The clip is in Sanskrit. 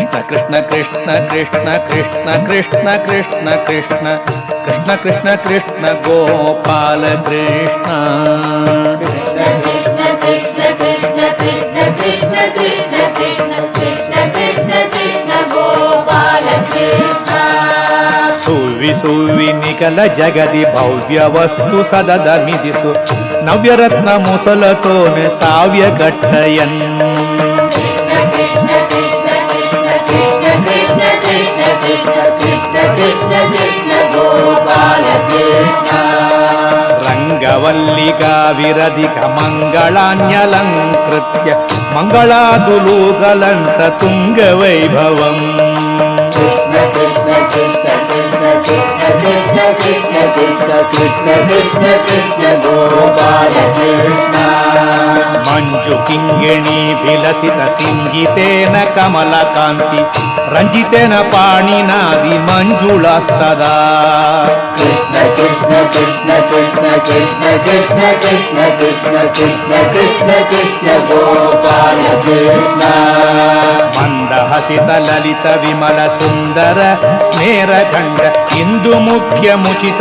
कृष्ण कृष्ण कृष्ण कृष्ण कृष्ण कृष्ण कृष्ण कृष्ण कृष्ण कृष्ण गोपाल कृष्ण कृष्ण कृष्ण कृष्ण कृष्ण कृष्ण कृष्ण कृष्ण कृष्ण कृष्ण कृष्ण कृष्ण गोपाल कृष्ण सुव्वि सुव्वि निकल जगदि भव्य वस्तु सदद मिदिसु नव्यरत्न मुसलतोने साव्य कट्टयन् कृष्ण कृष्ण कृष्ण कृष्ण कृष्ण कृष्ण कृष्ण कृष्ण कृष्ण कृष्ण कृष्ण गोपाल कृष्ण रंगवल्लिका विरधिक मंगलान्यलंकृत्य मंगलादुलूकलंस तुंग वैभवम् कृष्ण कृष्ण कृष्ण कृष्ण कृष्ण कृष्ण कृष्ण कृष्ण कृष्ण कृष्ण कृष्ण गोपाल कृष्ण मंजु किंगिणी विलसित सिंजितेन कमलकांति रंजितेन पाणिनादि मंजुलास्तदा कृष्ण कृष्ण कृष्ण कृष्ण कृष्ण कृष्ण कृष्ण कृष्ण कृष्ण कृष्ण कृष्ण गोपाल कृष्ण मंदहसित ललित विमल सुंदर स्मेरखंड इंदु मुख्य मुचित